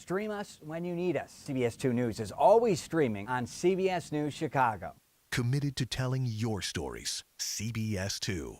Stream us when you need us. CBS 2 News is always streaming on CBS News Chicago. Committed to telling your stories. CBS 2.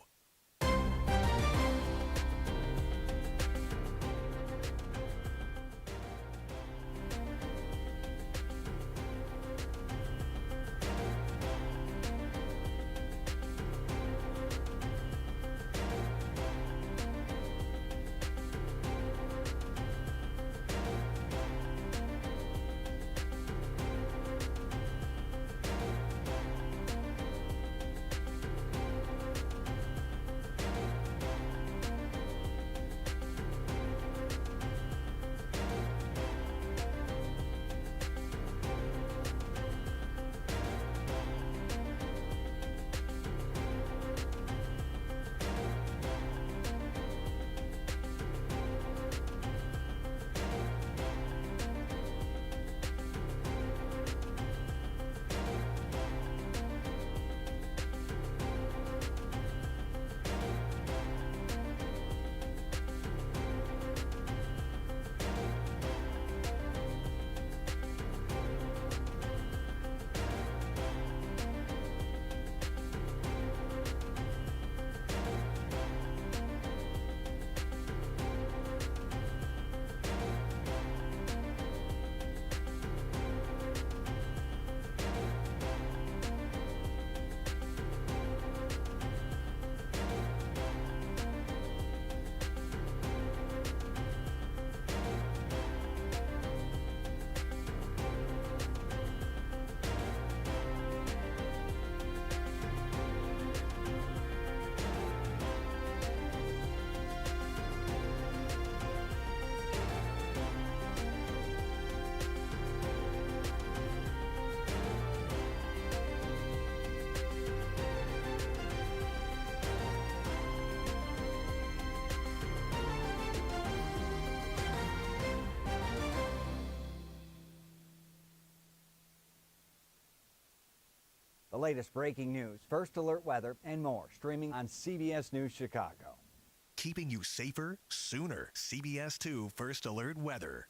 The latest breaking news, first alert weather, and more streaming on CBS News Chicago. Keeping you safer sooner. CBS 2 First Alert Weather.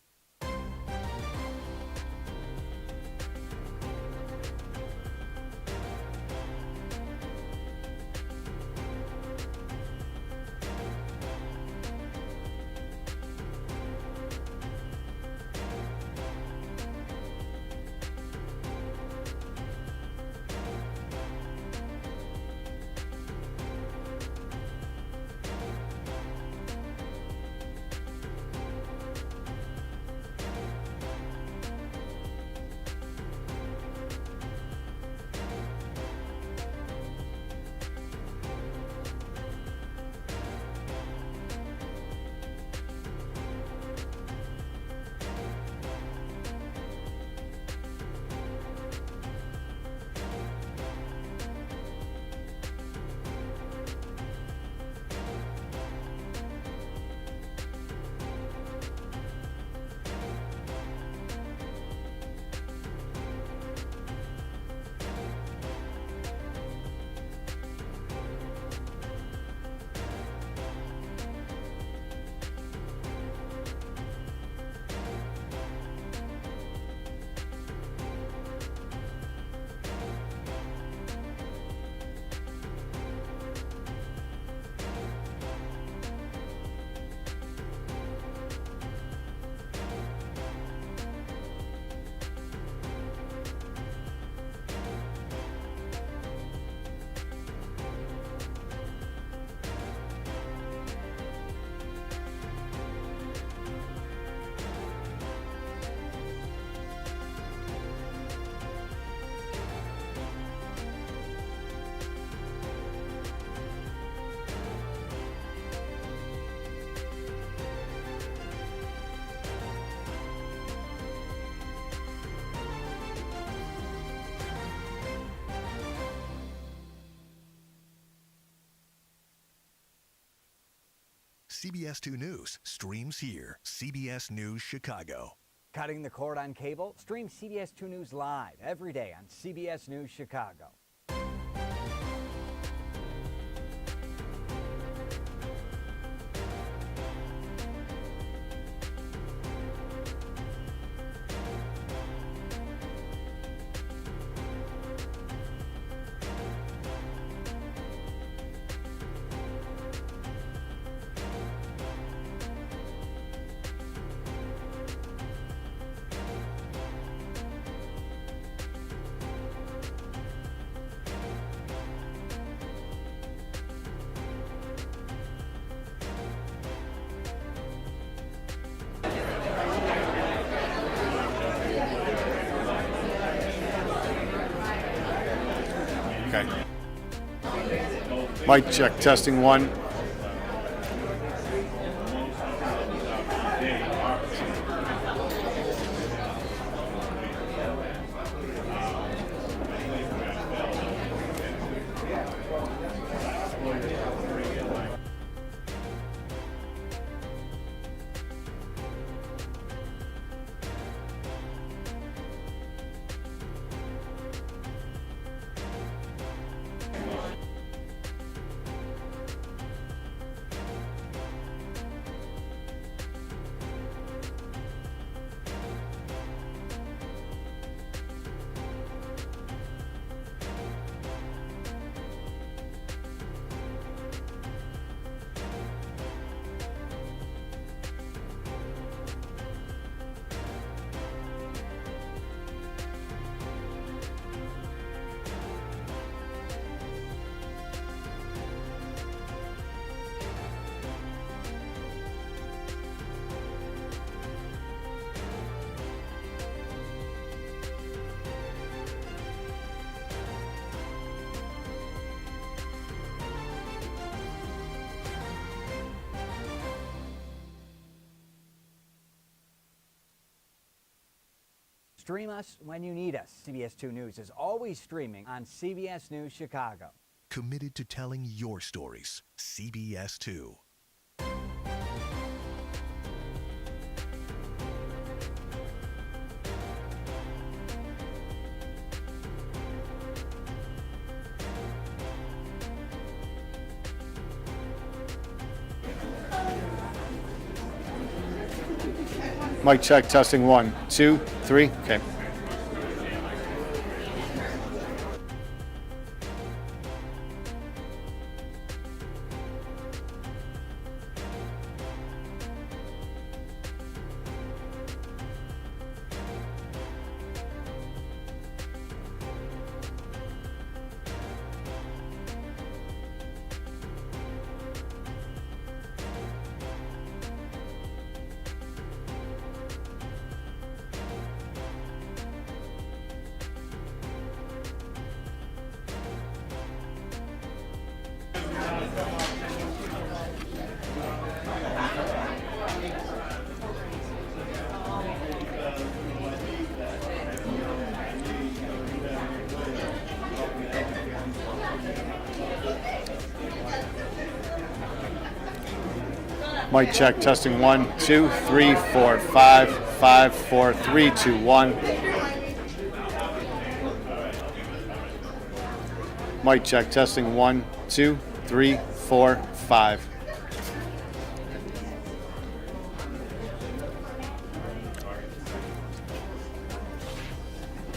CBS 2 News streams here. CBS News Chicago. Cutting the cord on cable? Stream CBS 2 News live every day on CBS News Chicago. Okay. Mic check, testing 1. Stream us when you need us. CBS 2 News is always streaming on CBS News Chicago. Committed to telling your stories. CBS 2. Mic check, testing 1, 2, 3. Okay. Mic check, testing 1, 2, 3, 4, 5, 5, 4, 3, 2, 1. Mic check, testing 1, 2, 3, 4, 5.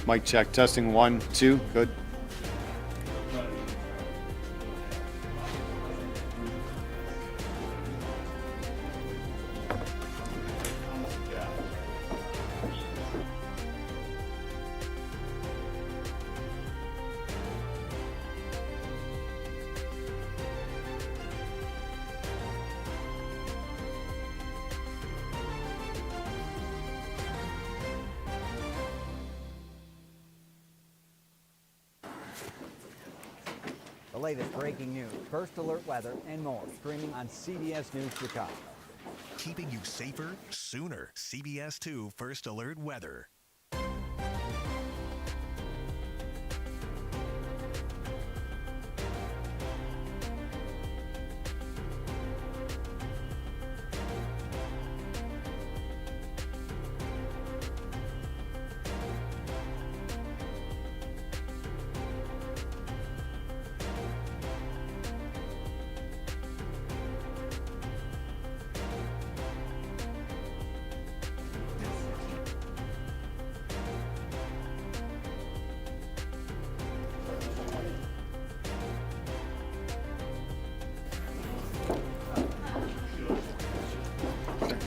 Mic check, testing 1, 2, good. The latest breaking news, first alert weather, and more streaming on CBS News Chicago. Keeping you safer, sooner. CBS 2 First Alert Weather.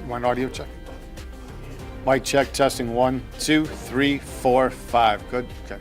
One audio check. Mic check, testing 1, 2, 3, 4, 5. Good. Okay.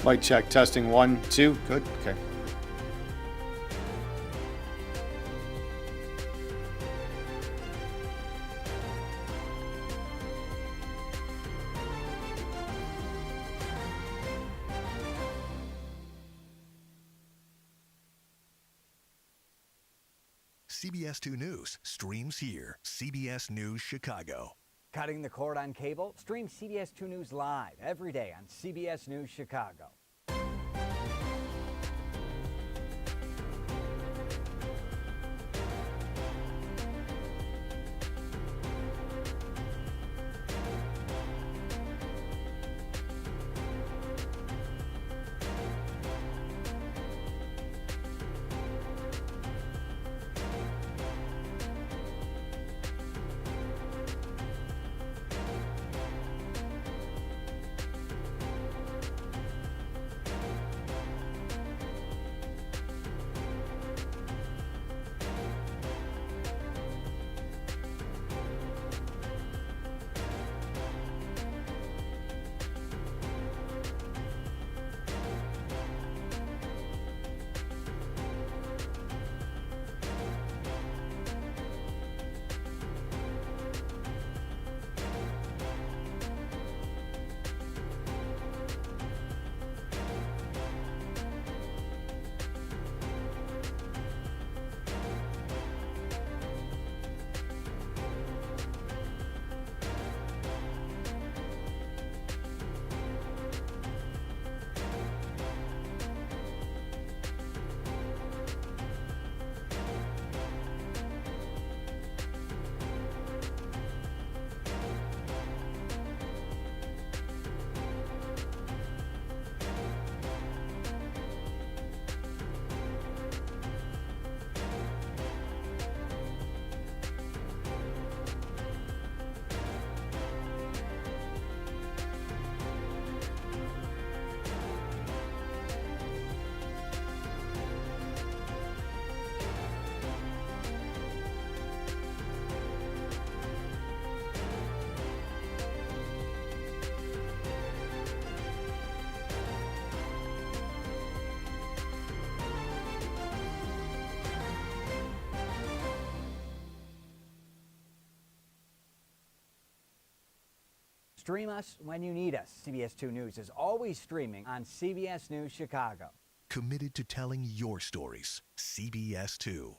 Mic check, testing 1, 2. Good, okay. CBS 2 News streams here. CBS News Chicago. Cutting the cord on cable? Stream CBS 2 News live every day on CBS News Chicago. Stream us when you need us. CBS 2 News is always streaming on CBS News Chicago. Committed to telling your stories. CBS 2.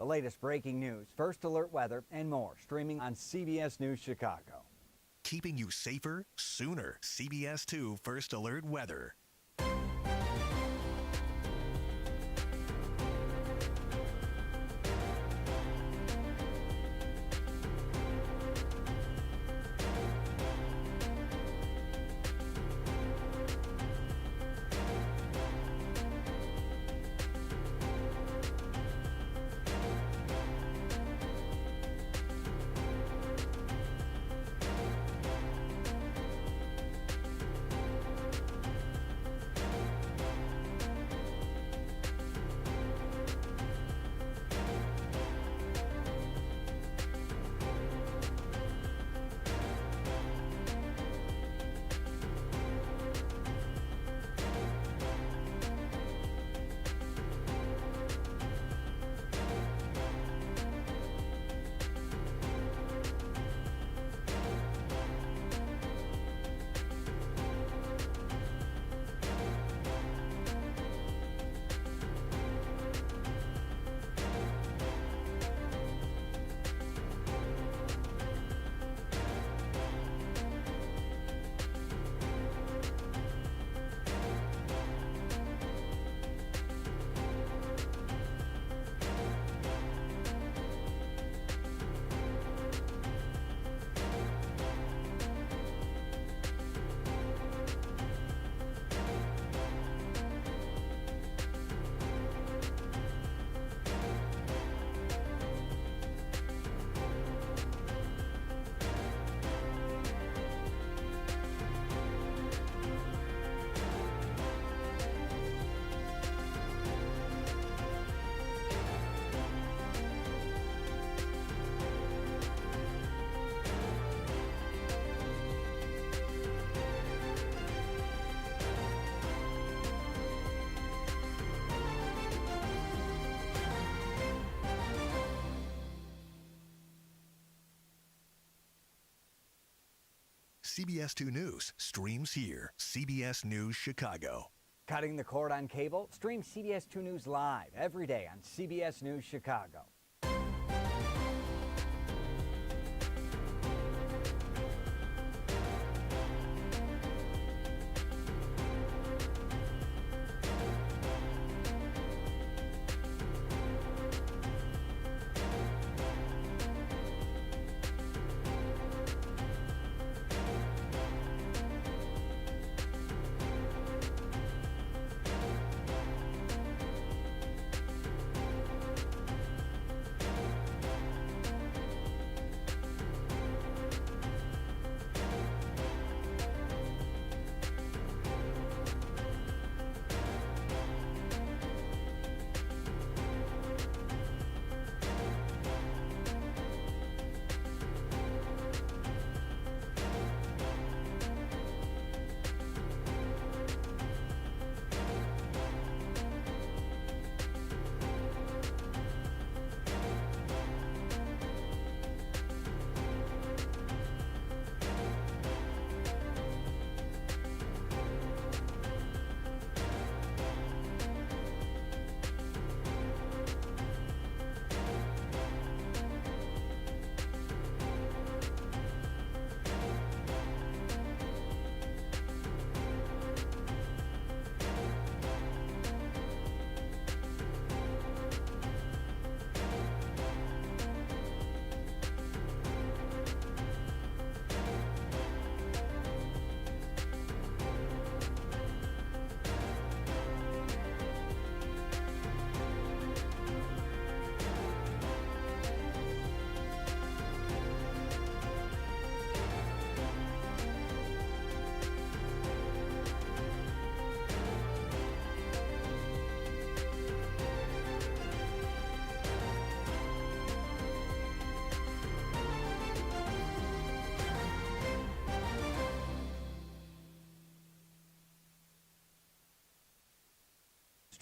The latest breaking news, first alert weather, and more streaming on CBS News Chicago. Keeping you safer, sooner. CBS 2 First Alert Weather. CBS 2 News streams here. CBS News Chicago. Cutting the cord on cable? Stream CBS 2 News live every day on CBS News Chicago.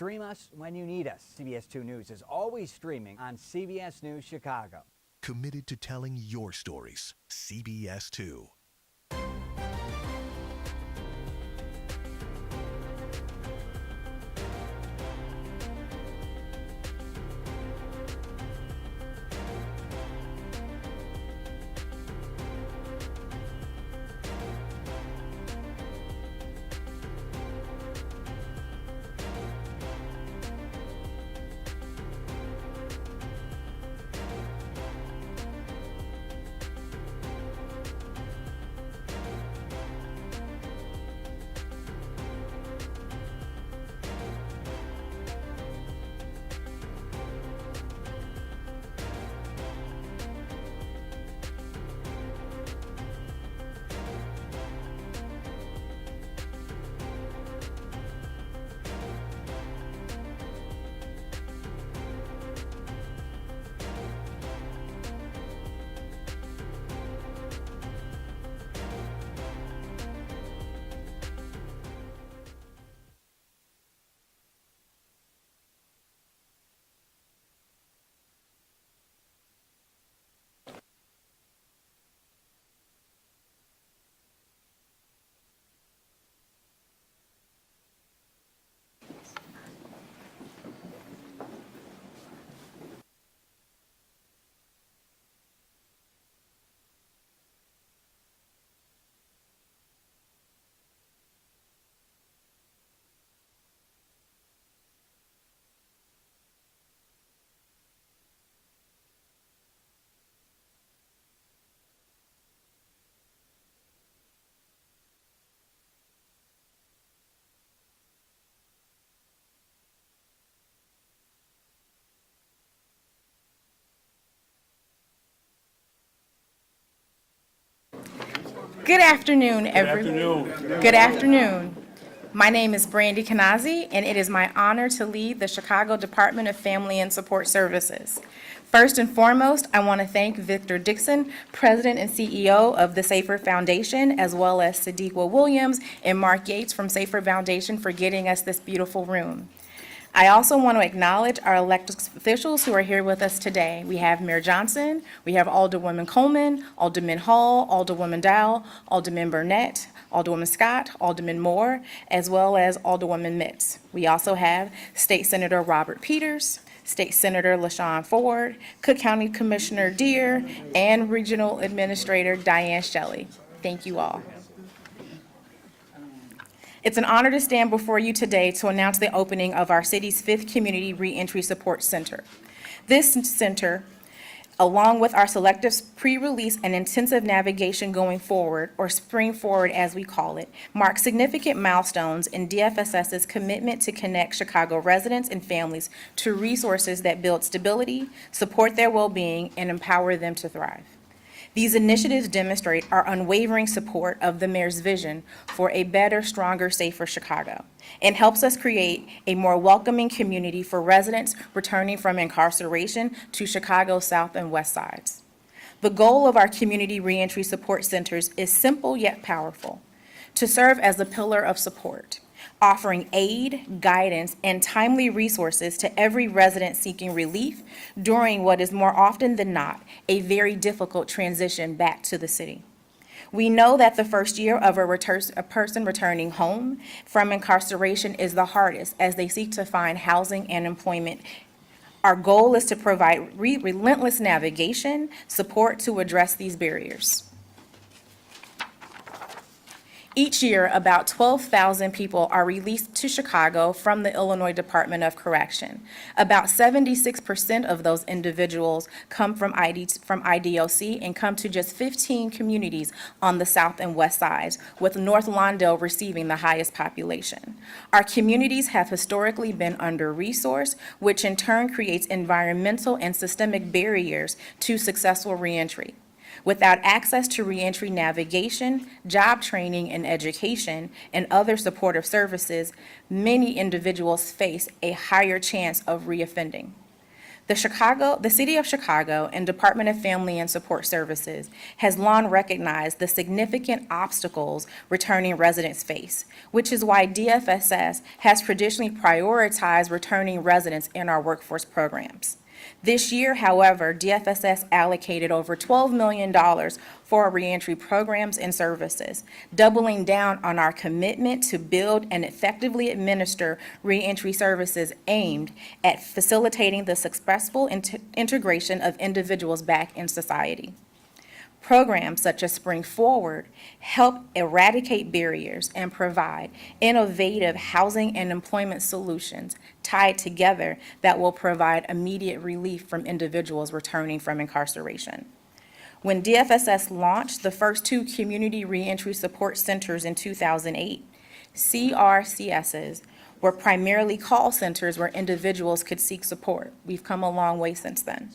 Stream us when you need us. CBS 2 News is always streaming on CBS News Chicago. Committed to telling your stories. CBS 2. Good afternoon, Good afternoon. My name is Brandy Kanazi, and it is my honor to lead the Chicago Department of Family and Support Services. First and foremost, I want to thank Victor Dixon, President and CEO of the Safer Foundation, as well as Sadiqa Williams and Mark Yates from Safer Foundation for getting us this beautiful room. I also want to acknowledge our elected officials who are here with us today. We have Mayor Johnson, we have Alderwoman Coleman, Alderman Hall, Alderwoman Dow, Alderman Burnett, Alderwoman Scott, Alderman Moore, as well as Alderwoman Mitz. We also have State Senator Robert Peters, State Senator LaShawn Ford, Cook County Commissioner Deere, and Regional Administrator Diane Shelley. Thank you all. It's an honor to stand before you today to announce the opening of our city's 5th Community Reentry Support Center. This center, along with our selective pre-release and intensive navigation going forward, or Spring Forward as we call it, marks significant milestones in DFSS's commitment to connect Chicago residents and families to resources that build stability, support their well-being, and empower them to thrive. These initiatives demonstrate our unwavering support of the mayor's vision for a better, stronger, safer Chicago, and helps us create a more welcoming community for residents returning from incarceration to Chicago's South and West Sides. The goal of our community reentry support centers is simple yet powerful: to serve as a pillar of support, offering aid, guidance, and timely resources to every resident seeking relief during what is more often than not a very difficult transition back to the city. We know that the first year of a person returning home from incarceration is the hardest as they seek to find housing and employment. Our goal is to provide relentless navigation support to address these barriers. Each year, about 12,000 people are released to Chicago from the Illinois Department of Correction. About 76% of those individuals come from IDOC and come to just 15 communities on the south and west sides, with North Lawndale receiving the highest population. Our communities have historically been under-resourced, which in turn creates environmental and systemic barriers to successful reentry. Without access to reentry navigation, job training and education, and other supportive services, many individuals face a higher chance of reoffending. The City of Chicago and Department of Family and Support Services has long recognized the significant obstacles returning residents face, which is why DFSS has traditionally prioritized returning residents in our workforce programs. This year, however, DFSS allocated over $12 million for reentry programs and services, doubling down on our commitment to build and effectively administer reentry services aimed at facilitating the successful integration of individuals back in society. Programs such as Spring Forward help eradicate barriers and provide innovative housing and employment solutions tied together that will provide immediate relief from individuals returning from incarceration. When DFSS launched the first 2 community reentry support centers in 2008, CRCSs were primarily call centers where individuals could seek support. We've come a long way since then.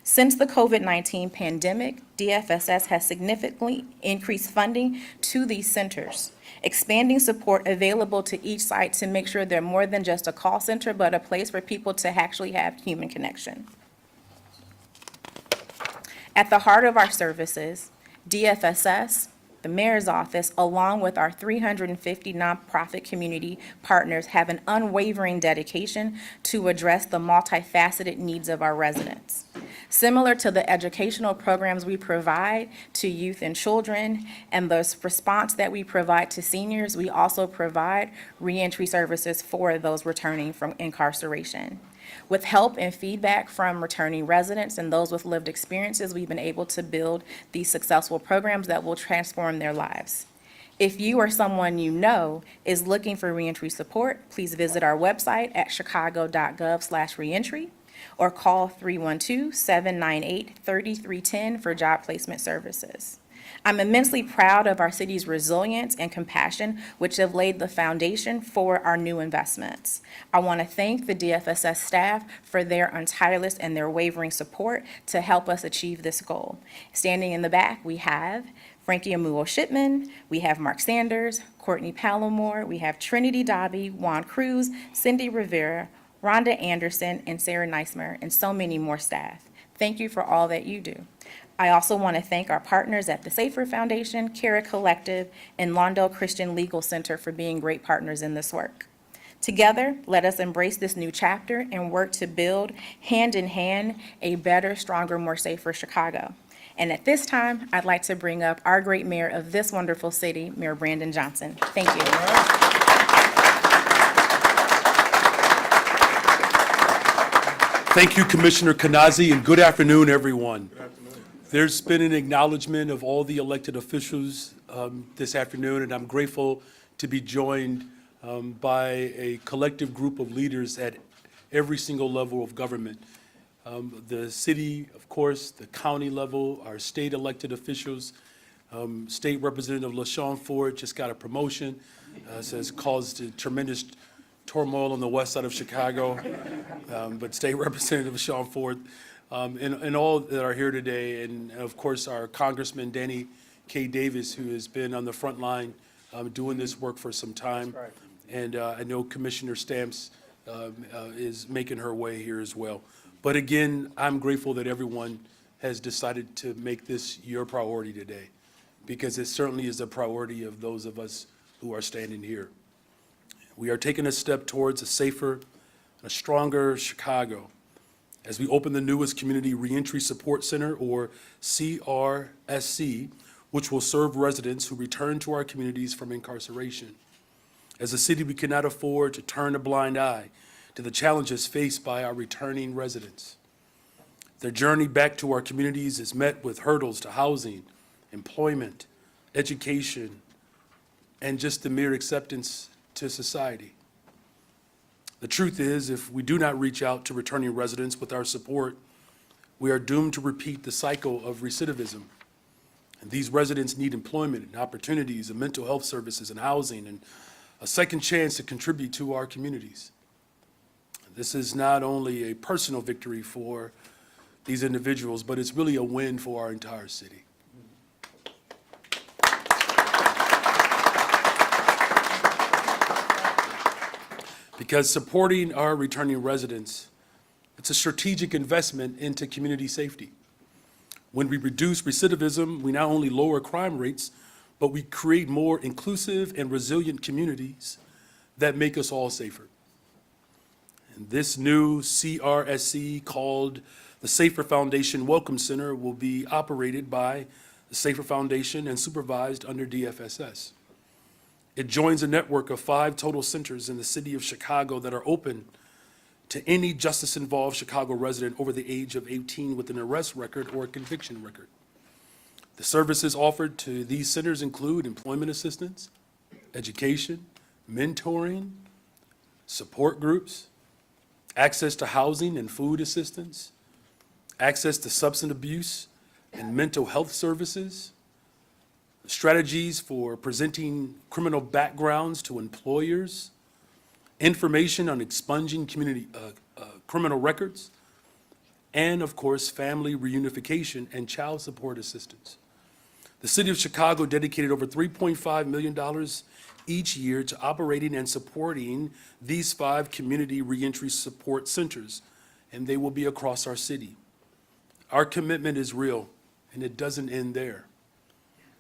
Since the COVID-19 pandemic, DFSS has significantly increased funding to these centers, expanding support available to each site to make sure they're more than just a call center, but a place for people to actually have human connection. At the heart of our services, DFSS, the Mayor's Office, along with our 350 nonprofit community partners, have an unwavering dedication to address the multifaceted needs of our residents. Similar to the educational programs we provide to youth and children and the response that we provide to seniors, we also provide reentry services for those returning from incarceration. With help and feedback from returning residents and those with lived experiences, we've been able to build these successful programs that will transform their lives. If you or someone you know is looking for reentry support, please visit our website at chicago.gov/reentry or call 312-798-3310 for job placement services. I'm immensely proud of our city's resilience and compassion, which have laid the foundation for our new investments. I want to thank the DFSS staff for their tireless and their wavering support to help us achieve this goal. Standing in the back, we have Frankie Amuo Shipman, we have Mark Sanders, Courtney Palomore, we have Trinity Dobby, Juan Cruz, Cindy Rivera, Rhonda Anderson, and Sarah Neismer, and so many more staff. Thank you for all that you do. I also want to thank our partners at the Safer Foundation, Cara Collective, and Lawndale Christian Legal Center for being great partners in this work. Together, let us embrace this new chapter and work to build, hand in hand, a better, stronger, more safer Chicago. And at this time, I'd like to bring up our great mayor of this wonderful city, Mayor Brandon Johnson. Thank you. Thank you, Commissioner Kanazi, and good afternoon, everyone. Good afternoon. There's been an acknowledgement of all the elected officials this afternoon, and I'm grateful to be joined by a collective group of leaders at every single level of government. The city, of course, the county level, our state elected officials. State Representative LaShawn Ford just got a promotion, so it's caused a tremendous turmoil on the west side of Chicago. But State Representative LaShawn Ford, and all that are here today, and of course our Congressman Danny K. Davis, who has been on the front line doing this work for some time. Right. And I know Commissioner Stamps is making her way here as well. But again, I'm grateful that everyone has decided to make this your priority today, because it certainly is a priority of those of us who are standing here. We are taking a step towards a safer, a stronger Chicago as we open the newest Community Reentry Support Center, or CRSC, which will serve residents who return to our communities from incarceration. As a city, we cannot afford to turn a blind eye to the challenges faced by our returning residents. Their journey back to our communities is met with hurdles to housing, employment, education, and just the mere acceptance to society. The truth is, if we do not reach out to returning residents with our support, we are doomed to repeat the cycle of recidivism. And these residents need employment and opportunities and mental health services and housing and a second chance to contribute to our communities. This is not only a personal victory for these individuals, but it's really a win for our entire city. Because supporting our returning residents, it's a strategic investment into community safety. When we reduce recidivism, we not only lower crime rates, but we create more inclusive and resilient communities that make us all safer. And this new CRSC, called the Safer Foundation Welcome Center, will be operated by the Safer Foundation and supervised under DFSS. It joins a network of 5 total centers in the city of Chicago that are open to any justice-involved Chicago resident over the age of 18 with an arrest record or a conviction record. The services offered to these centers include employment assistance, education, mentoring, support groups, access to housing and food assistance, access to substance abuse and mental health services, strategies for presenting criminal backgrounds to employers, information on expunging criminal records, and of course, family reunification and child support assistance. The city of Chicago dedicated over $3.5 million each year to operating and supporting these 5 community reentry support centers, and they will be across our city. Our commitment is real, and it doesn't end there.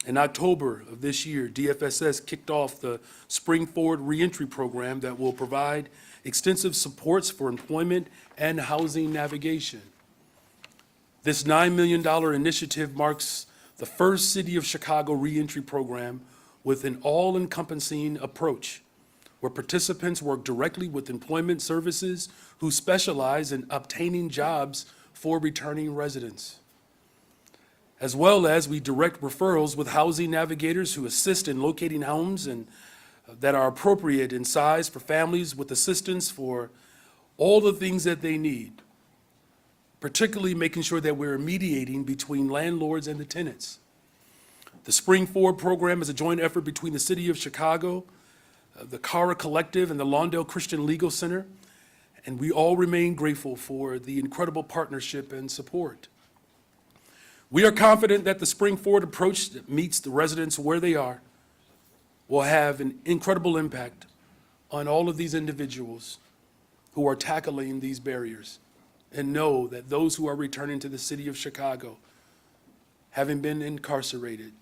In October of this year, DFSS kicked off the Spring Forward Reentry Program that will provide extensive supports for employment and housing navigation. This $9 million initiative marks the first City of Chicago reentry program with an all-encompassing approach, where participants work directly with employment services who specialize in obtaining jobs for returning residents. As well as we direct referrals with housing navigators who assist in locating homes and that are appropriate in size for families with assistance for all the things that they need, particularly making sure that we're mediating between landlords and the tenants. The Spring Forward program is a joint effort between the City of Chicago, the Cara Collective, and the Lawndale Christian Legal Center, and we all remain grateful for the incredible partnership and support. We are confident that the spring forward approach that meets the residents where they are will have an incredible impact on all of these individuals who are tackling these barriers, and know that those who are returning to the city of Chicago, having been incarcerated,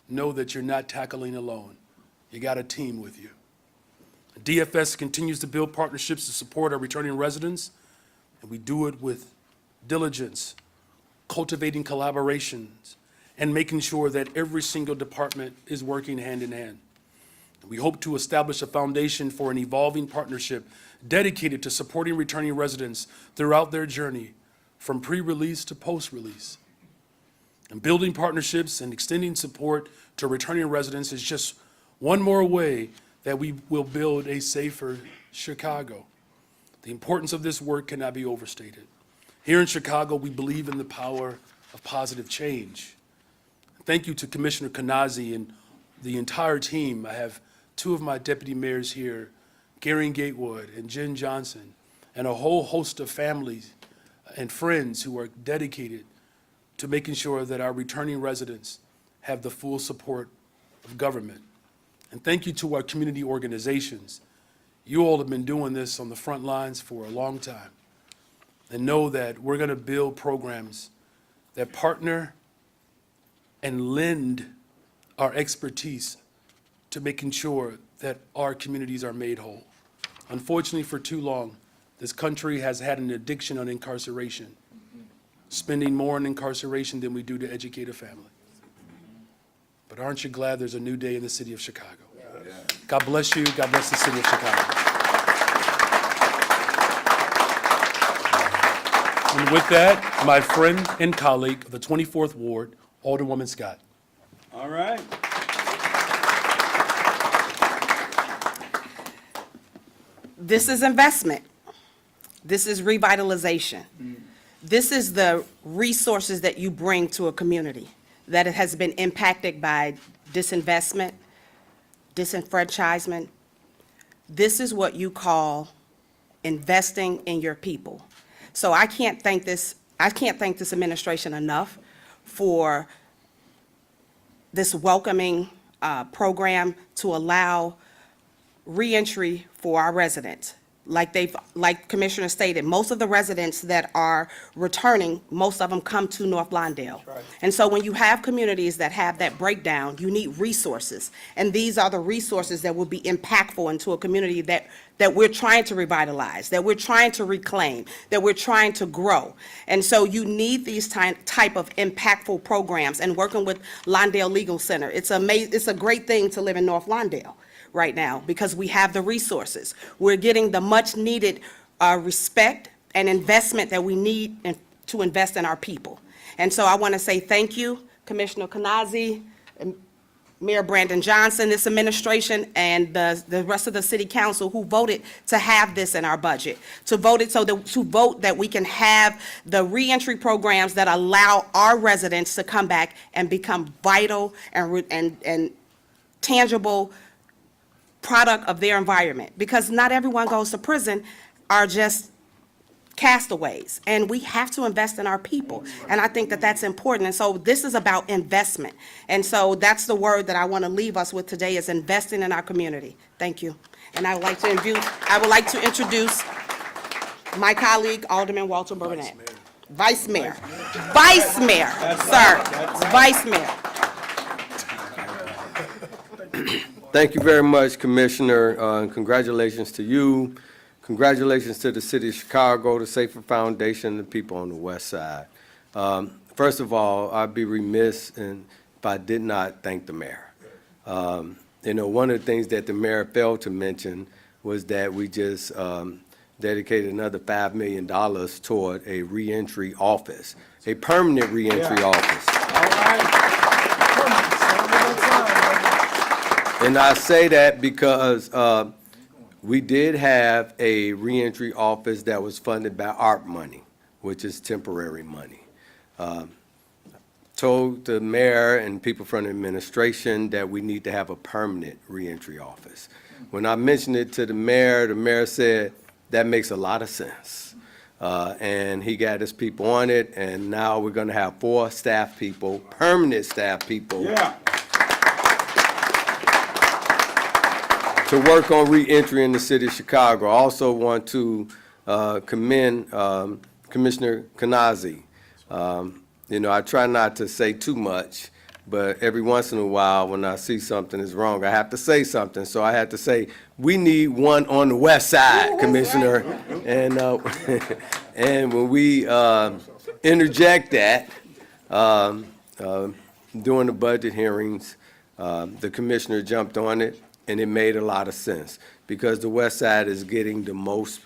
know that you're not tackling alone. You got a team with you. DFS continues to build partnerships to support our returning residents, and we do it with diligence, cultivating collaborations, and making sure that every single department is working hand in hand. We hope to establish a foundation for an evolving partnership dedicated to supporting returning residents throughout their journey from pre-release to post-release. And building partnerships and extending support to returning residents is just one more way that we will build a safer Chicago. The importance of this work cannot be overstated. Here in Chicago, we believe in the power of positive change. Thank you to Commissioner Kanazi and the entire team. I have two of my deputy mayors here, Gary Gatewood and Jen Johnson, and a whole host of families and friends who are dedicated to making sure that our returning residents have the full support of government. And thank you to our community organizations. You all have been doing this on the front lines for a long time. And know that we're going to build programs that partner and lend our expertise to making sure that our communities are made whole. Unfortunately, for too long, this country has had an addiction on incarceration, spending more on incarceration than we do to educate a family. But aren't you glad there's a new day in the city of Chicago? God bless you. God bless the city of Chicago. And with that, my friend and colleague of the 24th Ward, Alderwoman Scott. All right. This is investment. This is revitalization. This is the resources that you bring to a community that has been impacted by disinvestment, disenfranchisement. This is what you call investing in your people. So I can't thank this administration enough for this welcoming program to allow reentry for our residents. Like Commissioner stated, most of the residents that are returning, most of them come to North Lawndale. Right. And so when you have communities that have that breakdown, you need resources. And these are the resources that will be impactful into a community that we're trying to revitalize, that we're trying to reclaim, that we're trying to grow. And so you need these type of impactful programs, and working with Lawndale Legal Center. It's a great thing to live in North Lawndale right now because we have the resources. We're getting the much needed respect and investment that we need to invest in our people. And so I want to say thank you, Commissioner Kanazi, Mayor Brandon Johnson, this administration, and the rest of the city council who voted to have this in our budget, to vote that we can have the reentry programs that allow our residents to come back and become vital and tangible product of their environment, because not everyone goes to prison are just castaways, and we have to invest in our people, and I think that that's important. And so this is about investment, and so that's the word that I want to leave us with today, is investing in our community. Thank you. And I would like to introduce my colleague, Alderman Walter Burnett. Vice Mayor, sir, Vice Mayor. Thank you very much, Commissioner, and congratulations to you. Congratulations to the City of Chicago, the Safer Foundation, and the people on the West Side. First of all, I'd be remiss if I did not thank the mayor. One of the things that the mayor failed to mention was that we just dedicated another $5 million toward a reentry office, a permanent reentry office. All right. And I say that because we did have a reentry office that was funded by ARP money, which is temporary money. Told the mayor and people from the administration that we need to have a permanent reentry office. When I mentioned it to the mayor said, that makes a lot of sense. And he got his people on it, and now we're going to have 4 staff people, permanent staff people, Yeah. to work on reentry in the city of Chicago. I also want to commend Commissioner Kanazi. You know, I try not to say too much, but every once in a while when I see something is wrong, I have to say something. So I had to say, we need one on the west side, Commissioner. And, and when we interject that during the budget hearings, the commissioner jumped on it, and it made a lot of sense because the west side is getting the most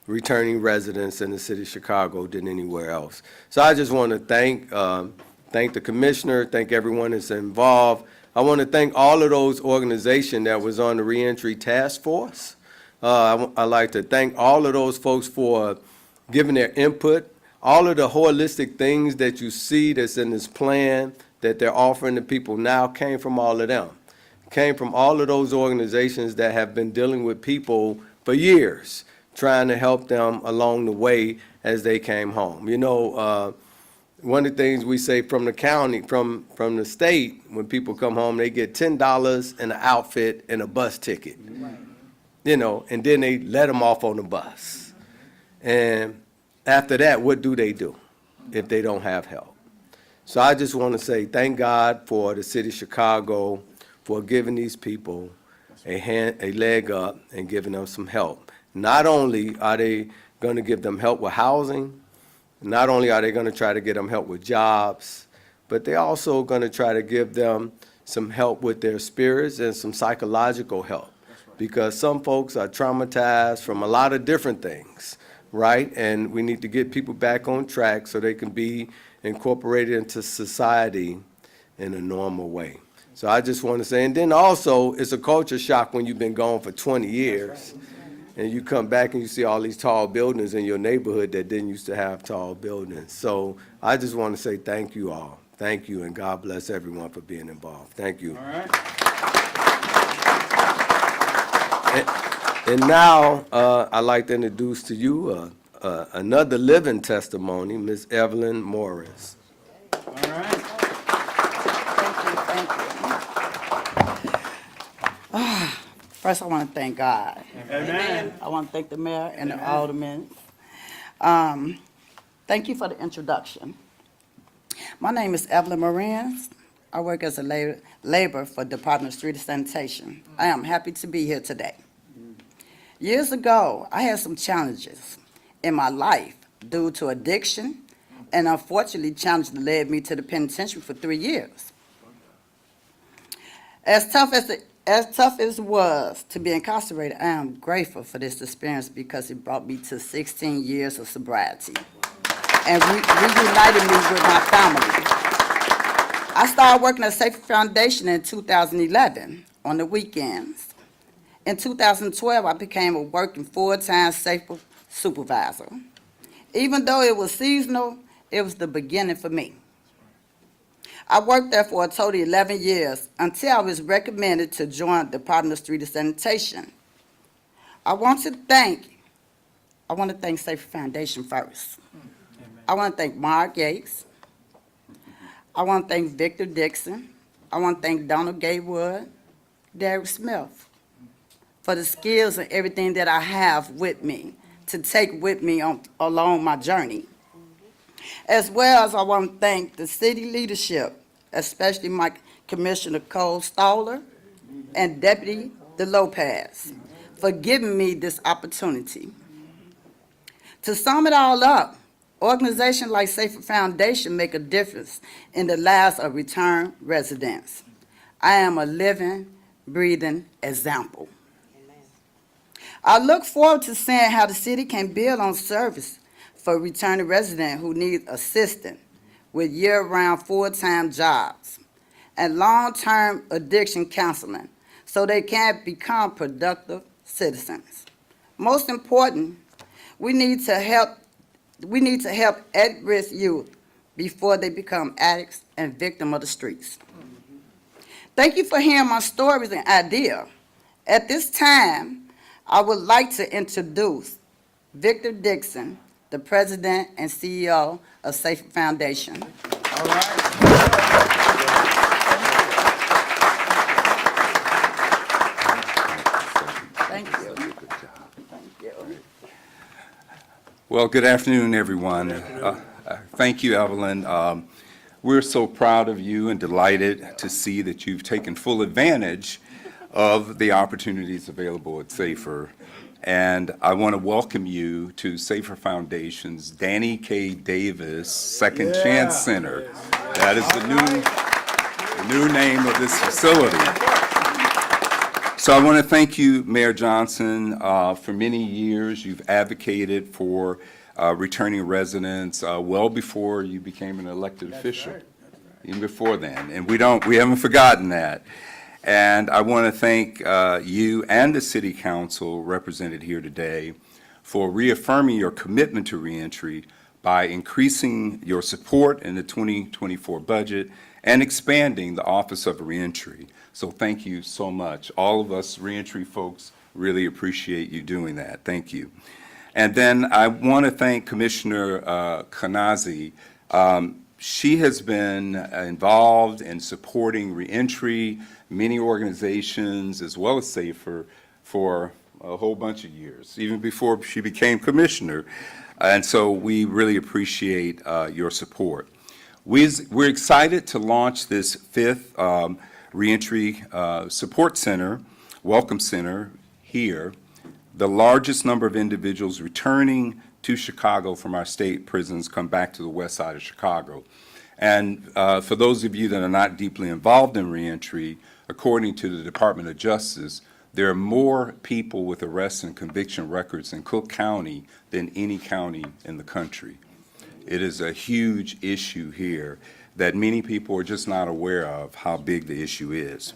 returning residents in the city of Chicago than anywhere else. So I just want to thank the commissioner, thank everyone that's involved. I want to thank all of those organizations that was on the reentry task force. I'd like to thank all of those folks for giving their input. All of the holistic things that you see that's in this plan that they're offering to people now came from all of them. Came from all of those organizations that have been dealing with people for years, trying to help them along the way as they came home. You know, one of the things we say from the county, from the state, when people come home, they get $10 and an outfit and a bus ticket. You know, and then they let them off on the bus. And after that, what do they do if they don't have help? So I just want to say thank God for the city of Chicago for giving these people a leg up and giving them some help. Not only are they going to give them help with housing, not only are they going to try to get them help with jobs, but they're also going to try to give them some help with their spirits and some psychological help. Because some folks are traumatized from a lot of different things, right? And we need to get people back on track so they can be incorporated into society in a normal way. So I just want to say, and then also, it's a culture shock when you've been gone for 20 years. And you come back and you see all these tall buildings in your neighborhood that didn't used to have tall buildings. So I just want to say thank you all. Thank you, and God bless everyone for being involved. Thank you. All right. And now, I'd like to introduce to you another living testimony, Ms. Evelyn Morris. All right. First, I want to thank God. Amen. I want to thank the mayor and the aldermen. Thank you for the introduction. My name is Evelyn Morris. I work as a laborer for Department of Street and Sanitation. I am happy to be here today. Years ago, I had some challenges in my life due to addiction, and unfortunately, challenges led me to the penitentiary for 3 years. As tough as it was to be incarcerated, I am grateful for this experience because it brought me to 16 years of sobriety and reunited me with my family. I started working at Safer Foundation in 2011 on the weekends. In 2012, I became a working full-time Safer supervisor. Even though it was seasonal, it was the beginning for me. I worked there for a total of 11 years until I was recommended to join the Department of Street and Sanitation. I want to thank Safer Foundation first. I want to thank Mark Yates. I want to thank Victor Dixon. I want to thank Donald Gaywood, Derek Smith, for the skills and everything that I have with me to take with me along my journey. As well as I want to thank the city leadership, especially my Commissioner Cole Stoller and Deputy De Lopez, for giving me this opportunity. To sum it all up, organizations like Safer Foundation make a difference in the lives of return residents. I am a living, breathing example. I look forward to seeing how the city can build on service for returning residents who need assistance with year-round full-time jobs and long-term addiction counseling so they can become productive citizens. Most important, we need to help at-risk youth before they become addicts and victims of the streets. Thank you for hearing my stories and ideas. At this time, I would like to introduce Victor Dixon, the President and CEO of Safer Foundation. All right. Thank you. Thank you. Well, good afternoon, everyone. Thank you, Evelyn. We're so proud of you and delighted to see that you've taken full advantage of the opportunities available at SAFER. And I want to welcome you to SAFER Foundation's Danny K. Davis Second Chance Center. That is the new name of this facility. So I want to thank you, Mayor Johnson. For many years, you've advocated for returning residents well before you became an elected official, even before then. And we haven't forgotten that. And I want to thank you and the City Council represented here today for reaffirming your commitment to reentry by increasing your support in the 2024 budget and expanding the Office of Reentry. So thank you so much. All of us reentry folks really appreciate you doing that. Thank you. And then I want to thank Commissioner Kanazi. She has been involved in supporting reentry, many organizations, as well as SAFER, for a whole bunch of years, even before she became commissioner. And so we really appreciate your support. We're excited to launch this fifth Reentry Support Center, Welcome Center here, the largest number of individuals returning to Chicago from our state prisons come back to the west side of Chicago. And for those of you that are not deeply involved in reentry, according to the Department of Justice, there are more people with arrest and conviction records in Cook County than any county in the country. It is a huge issue here that many people are just not aware of how big the issue is.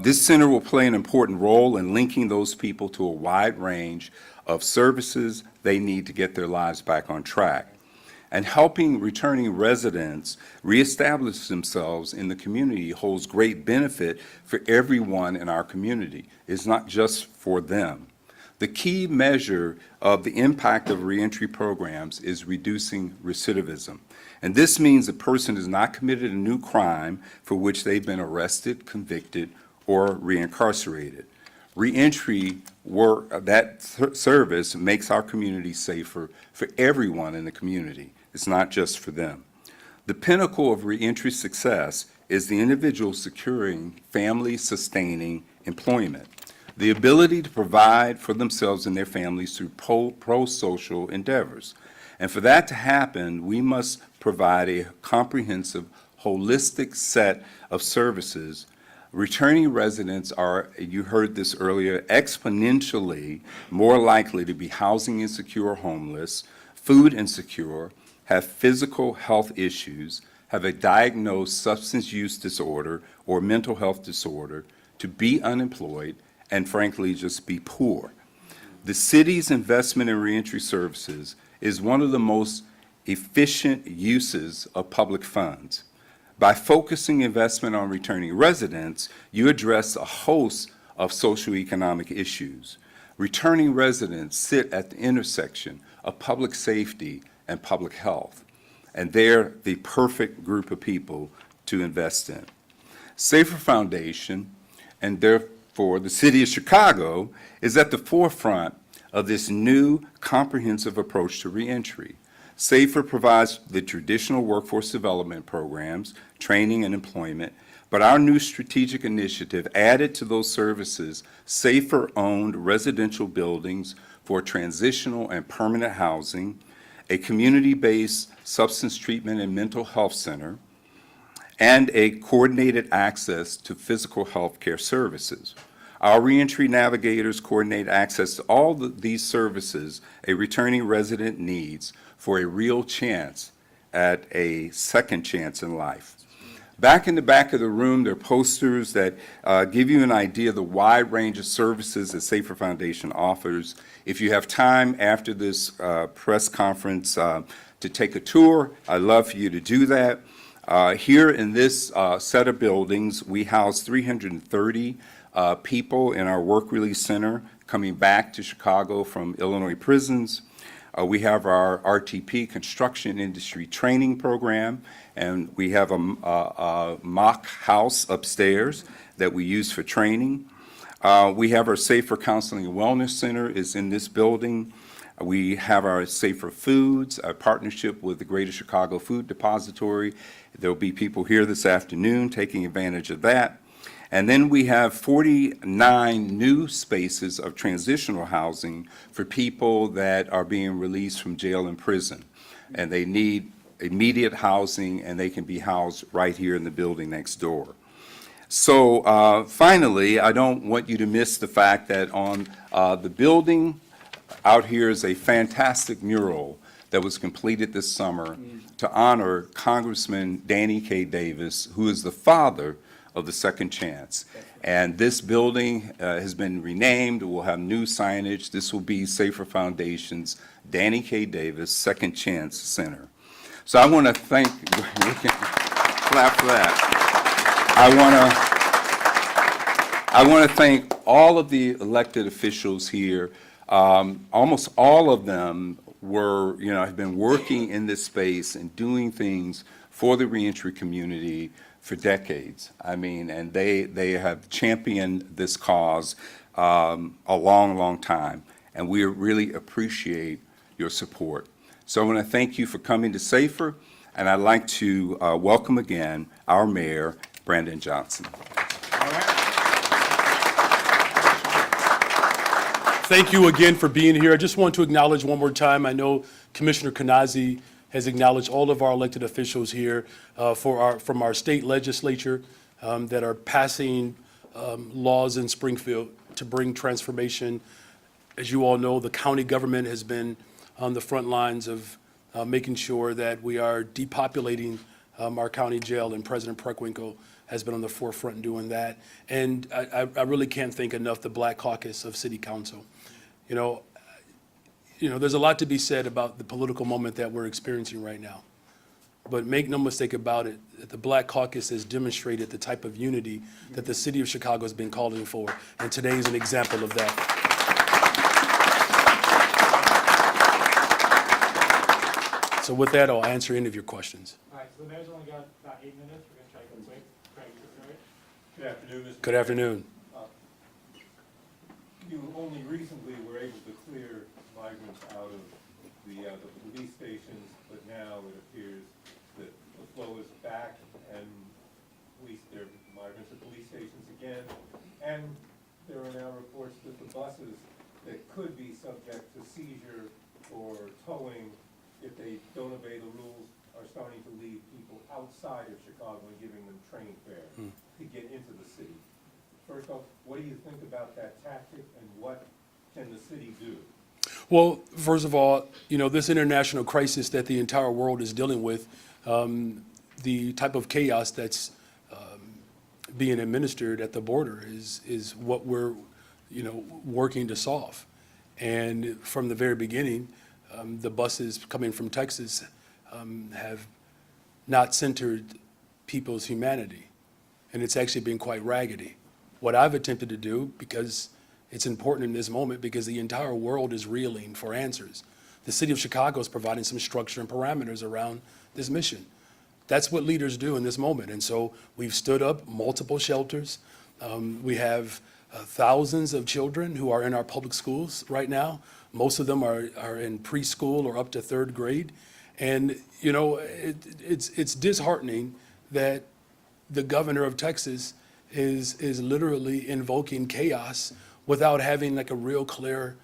This center will play an important role in linking those people to a wide range of services they need to get their lives back on track, and helping returning residents reestablish themselves in the community holds great benefit for everyone in our community. It's not just for them. The key measure of the impact of reentry programs is reducing recidivism. And this means a person has not committed a new crime for which they've been arrested, convicted, or reincarcerated. Reentry work, that service makes our community safer for everyone in the community. It's not just for them. The pinnacle of reentry success is the individual securing family-sustaining employment, the ability to provide for themselves and their families through pro-social endeavors. And for that to happen, we must provide a comprehensive, holistic set of services. Returning residents are, you heard this earlier, exponentially more likely to be housing insecure or homeless, food insecure, have physical health issues, have a diagnosed substance use disorder or mental health disorder, to be unemployed, and frankly, just be poor. The city's investment in reentry services is one of the most efficient uses of public funds. By focusing investment on returning residents, you address a host of socioeconomic issues. Returning residents sit at the intersection of public safety and public health, and they're the perfect group of people to invest in. SAFER Foundation, and therefore the City of Chicago, is at the forefront of this new comprehensive approach to reentry. SAFER provides the traditional workforce development programs, training and employment, but our new strategic initiative added to those services SAFER-owned residential buildings for transitional and permanent housing, a community-based substance treatment and mental health center, and a coordinated access to physical health care services. Our reentry navigators coordinate access to all these services a returning resident needs for a real chance at a second chance in life. Back in the back of the room, there are posters that give you an idea of the wide range of services that SAFER Foundation offers. If you have time after this press conference to take a tour, I'd love for you to do that. Here in this set of buildings, we house 330 people in our work release center coming back to Chicago from Illinois prisons. We have our RTP, Construction Industry Training Program, and we have a mock house upstairs that we use for training. We have our Safer Counseling and Wellness Center is in this building. We have our Safer Foods, a partnership with the Greater Chicago Food Depository. There'll be people here this afternoon taking advantage of that. And then we have 49 new spaces of transitional housing for people that are being released from jail and prison. And they need immediate housing, and they can be housed right here in the building next door. So finally, I don't want you to miss the fact that on the building out here is a fantastic mural that was completed this summer to honor Congressman Danny K. Davis, who is the father of the Second Chance. And this building has been renamed. We'll have new signage. This will be Safer Foundation's Danny K. Davis Second Chance Center. So I want to thank, we can clap for that. I want to thank all of the elected officials here. Almost all of them have been working in this space and doing things for the reentry community for decades. I mean, and they have championed this cause a long, long time, and we really appreciate your support. So I want to thank you for coming to Safer, and I'd like to welcome again our mayor, Brandon Johnson. Thank you again for being here. I just want to acknowledge one more time, I know Commissioner Kanazi has acknowledged all of our elected officials here from our state legislature that are passing laws in Springfield to bring transformation. As you all know, the county government has been on the front lines of making sure that we are depopulating our county jail, and President Preckwinkle has been on the forefront doing that. And I really can't thank enough the Black Caucus of City Council. You know, there's a lot to be said about the political moment that we're experiencing right now. But make no mistake about it, the Black Caucus has demonstrated the type of unity that the city of Chicago has been calling for, and today is an example of that. So with that, I'll answer any of your questions. All right, so the mayor's only got about 8 minutes. We're going to try to go quick. Try to get this right. Good afternoon, Mr. Good afternoon. You only recently were able to clear migrants out of the police stations, but now it appears that the flow is back, and there are migrants at police stations again, and there are now reports that the buses that could be subject to seizure or towing if they don't obey the rules are starting to leave people outside of Chicago and giving them train fare to get into the city. First off, what do you think about that tactic, and what can the city do? Well, first of all, this international crisis that the entire world is dealing with, the type of chaos that's being administered at the border is what we're, working to solve. And from the very beginning, the buses coming from Texas have not centered people's humanity, and it's actually been quite raggedy. What I've attempted to do, because it's important in this moment, because the entire world is reeling for answers. The city of Chicago is providing some structure and parameters around this mission. That's what leaders do in this moment. And so we've stood up multiple shelters. We have thousands of children who are in our public schools right now. Most of them are in preschool or up to 3rd grade. And, it's disheartening that the governor of Texas is literally invoking chaos without having like a real clear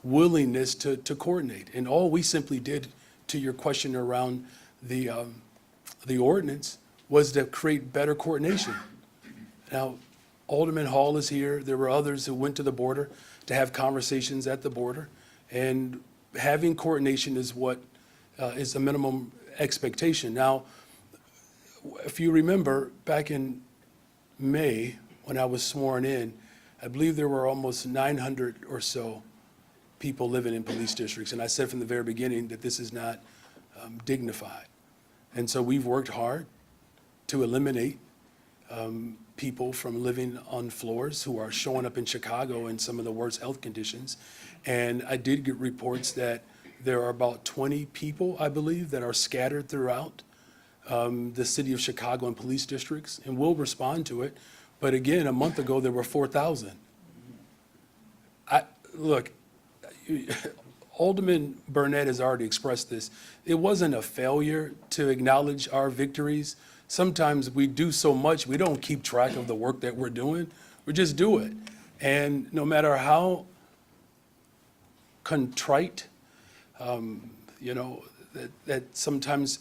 willingness to coordinate. And all we simply did, to your question around the ordinance, was to create better coordination. Now, Alderman Hall is here. There were others who went to the border to have conversations at the border. And having coordination is what is the minimum expectation. Now, if you remember, back in May, when I was sworn in, I believe there were almost 900 or so people living in police districts. And I said from the very beginning that this is not dignified. And so we've worked hard to eliminate people from living on floors who are showing up in Chicago in some of the worst health conditions. And I did get reports that there are about 20 people, I believe, that are scattered throughout the city of Chicago and police districts, and we'll respond to it. But again, a month ago, there were 4,000. Look, Alderman Burnett has already expressed this. It wasn't a failure to acknowledge our victories. Sometimes we do so much, we don't keep track of the work that we're doing. We just do it. And no matter how contrite, that sometimes,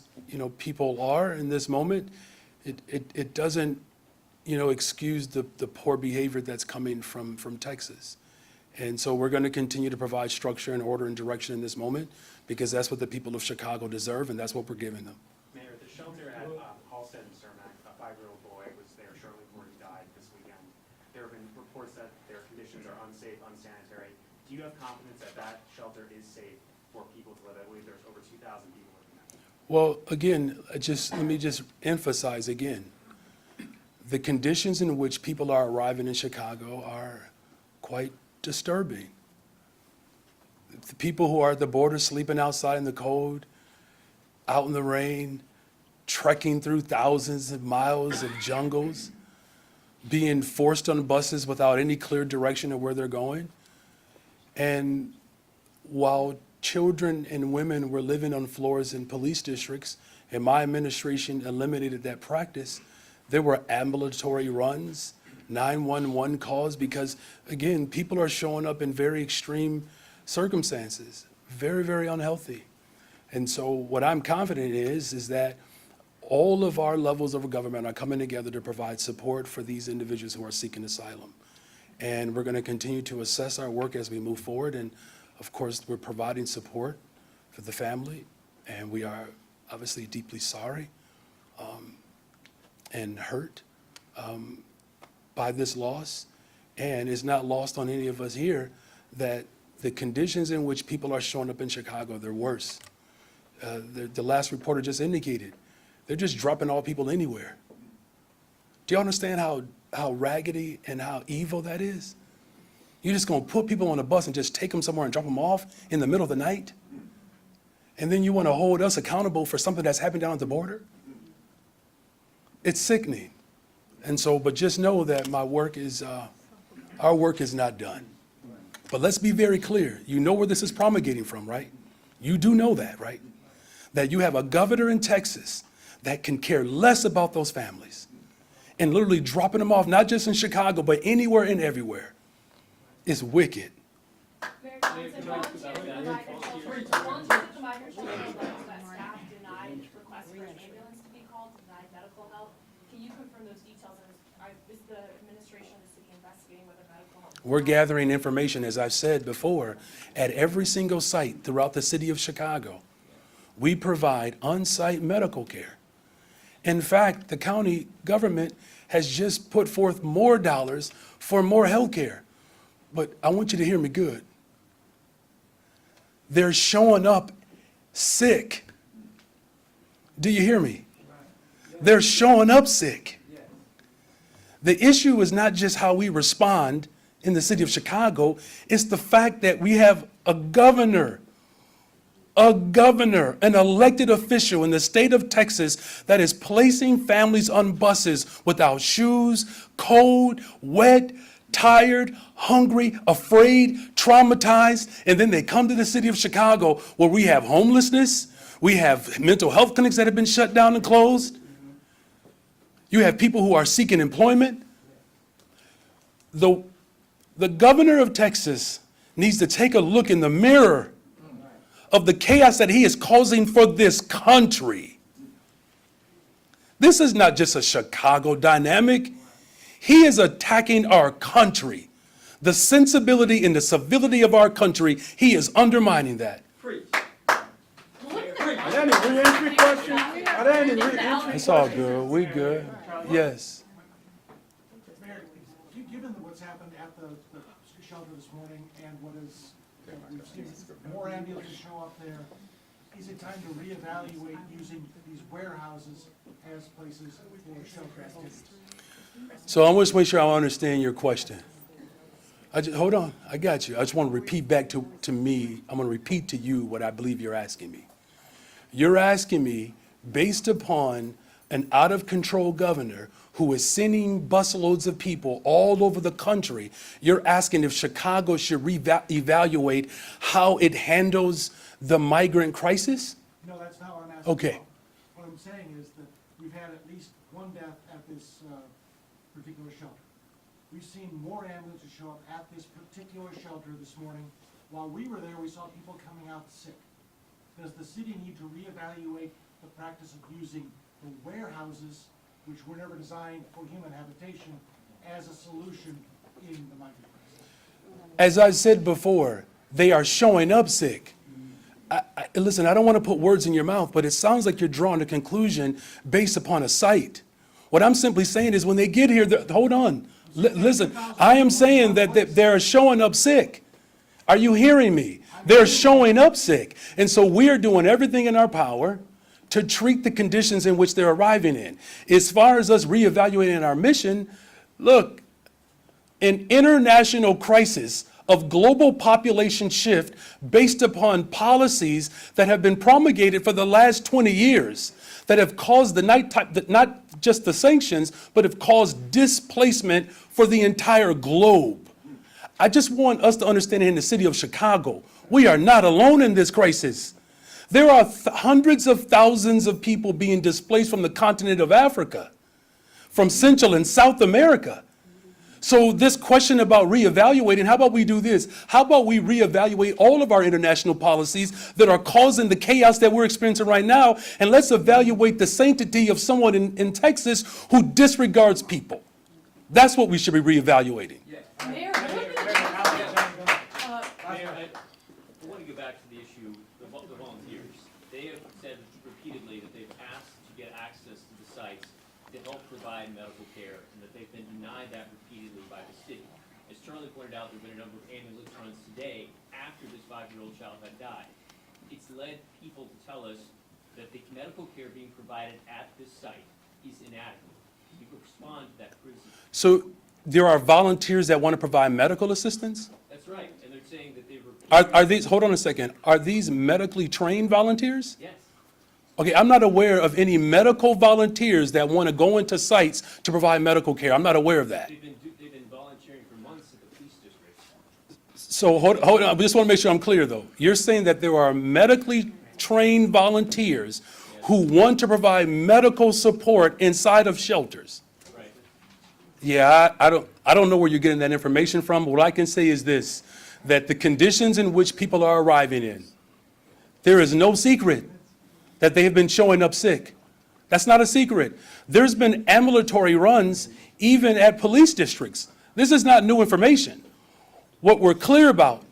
people are in this moment, it doesn't, excuse the poor behavior that's coming from Texas. And so we're going to continue to provide structure and order and direction in this moment, because that's what the people of Chicago deserve, and that's what we're giving them. Mayor, the shelter at Halsted and Cermak, a 5-year-old boy was there shortly before he died this weekend. There have been reports that their conditions are unsafe, unsanitary. Do you have confidence that that shelter is safe for people to live? I believe there's over 2,000 people living there. Well, again, let me just emphasize again, the conditions in which people are arriving in Chicago are quite disturbing. The people who are at the border sleeping outside in the cold, out in the rain, trekking through thousands of miles of jungles, being forced on buses without any clear direction of where they're going. And while children and women were living on floors in police districts, and my administration eliminated that practice, there were ambulatory runs, 911 calls, because, again, people are showing up in very extreme circumstances, very, very unhealthy. And so what I'm confident is that all of our levels of government are coming together to provide support for these individuals who are seeking asylum. And we're going to continue to assess our work as we move forward. And, of course, we're providing support for the family, and we are obviously deeply sorry and hurt by this loss. And it's not lost on any of us here that the conditions in which people are showing up in Chicago, they're worse. The last reporter just indicated, they're just dropping all people anywhere. Do you understand how raggedy and how evil that is? You're just gonna put people on a bus and just take them somewhere and drop them off in the middle of the night? And then you wanna hold us accountable for something that's happened down at the border? It's sickening. And so, but just know that our work is not done. But let's be very clear. You know where this is promulgating from, right? You do know that, right? That you have a governor in Texas that can care less about those families and literally dropping them off, not just in Chicago, but anywhere and everywhere. It's wicked. We're gathering information, as I've said before, at every single site throughout the city of Chicago. We provide on-site medical care. In fact, the county government has just put forth more dollars for more health care. But I want you to hear me good. They're showing up sick. Do you hear me? They're showing up sick. The issue is not just how we respond in the city of Chicago, it's the fact that we have a governor, an elected official in the state of Texas that is placing families on buses without shoes, cold, wet, tired, hungry, afraid, traumatized, and then they come to the city of Chicago where we have homelessness, we have mental health clinics that have been shut down and closed. You have people who are seeking employment. The governor of Texas needs to take a look in the mirror of the chaos that he is causing for this country. This is not just a Chicago dynamic. He is attacking our country. The sensibility and the civility of our country, he is undermining that. It's all good. We good. Yes. Mayor, given what's happened at the shelter this morning and what is, we've seen more ambulances show up there, is it time to reevaluate using these warehouses as places for shelter activities? So I want to make sure I understand your question. Hold on, I got you. I just want to repeat back to me. I'm going to repeat to you what I believe you're asking me. You're asking me, based upon an out-of-control governor who is sending busloads of people all over the country, you're asking if Chicago should reevaluate how it handles the migrant crisis? No, that's not what I'm asking. Okay. What I'm saying is that we've had at least one death at this particular shelter. We've seen more ambulances show up at this particular shelter this morning. While we were there, we saw people coming out sick. Does the city need to reevaluate the practice of using the warehouses, which were never designed for human habitation, as a solution in the migrant crisis? As I said before, they are showing up sick. Listen, I don't want to put words in your mouth, but it sounds like you're drawing a conclusion based upon a site. What I'm simply saying is when they get here, hold on. Listen, I am saying that they're showing up sick. Are you hearing me? They're showing up sick. And so we are doing everything in our power to treat the conditions in which they're arriving in. As far as us reevaluating our mission, look, an international crisis of global population shift based upon policies that have been promulgated for the last 20 years that have caused not just the sanctions, but have caused displacement for the entire globe. I just want us to understand in the city of Chicago, we are not alone in this crisis. There are hundreds of thousands of people being displaced from the continent of Africa, from Central and South America. So this question about reevaluating, how about we do this? How about we reevaluate all of our international policies that are causing the chaos that we're experiencing right now, and let's evaluate the sanctity of someone in Texas who disregards people. That's what we should be reevaluating. Mayor, I want to go back to the issue of the volunteers. They have said repeatedly that they've asked to get access to the sites to help provide medical care, and that they've been denied that repeatedly by the city. As Charlie pointed out, there have been a number of ambulance runs today after this 5-year-old child had died. It's led people to tell us that the medical care being provided at this site is inadequate. You could respond to that criticism. So there are volunteers that want to provide medical assistance? That's right, and they're saying that they've Are these, hold on a second, are these medically trained volunteers? Yes. Okay, I'm not aware of any medical volunteers that want to go into sites to provide medical care. I'm not aware of that. They've been volunteering for months at the police district. So hold on, I just want to make sure I'm clear though. You're saying that there are medically trained volunteers who want to provide medical support inside of shelters? Right. Yeah, I don't know where you're getting that information from. What I can say is this, that the conditions in which people are arriving in, there is no secret that they have been showing up sick. That's not a secret. There's been ambulatory runs even at police districts. This is not new information. What we're clear about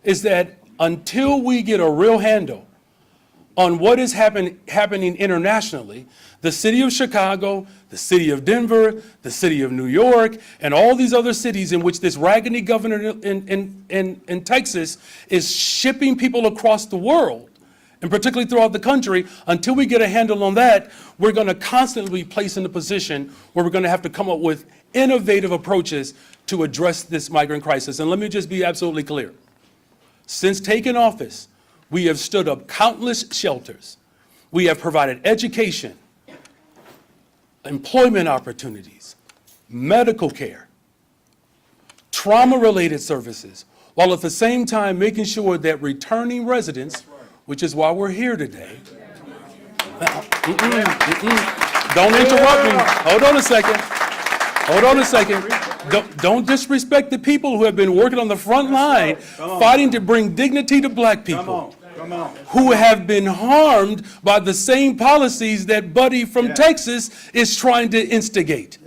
is that until we get a real handle on what is happening internationally, the city of Chicago, the city of Denver, the city of New York, and all these other cities in which this raggedy governor in Texas is shipping people across the world, and particularly throughout the country, until we get a handle on that, we're going to constantly be placed in a position where we're going to have to come up with innovative approaches to address this migrant crisis. And let me just be absolutely clear. Since taking office, we have stood up countless shelters. We have provided education, employment opportunities, medical care, trauma-related services, while at the same time making sure that returning residents, which is why we're here today. Don't interrupt me. Hold on a second. Hold on a second. Don't disrespect the people who have been working on the front line, fighting to bring dignity to black people, who have been harmed by the same policies that Buddy from Texas is trying to instigate.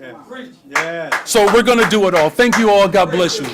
So we're going to do it all. Thank you all. God bless you.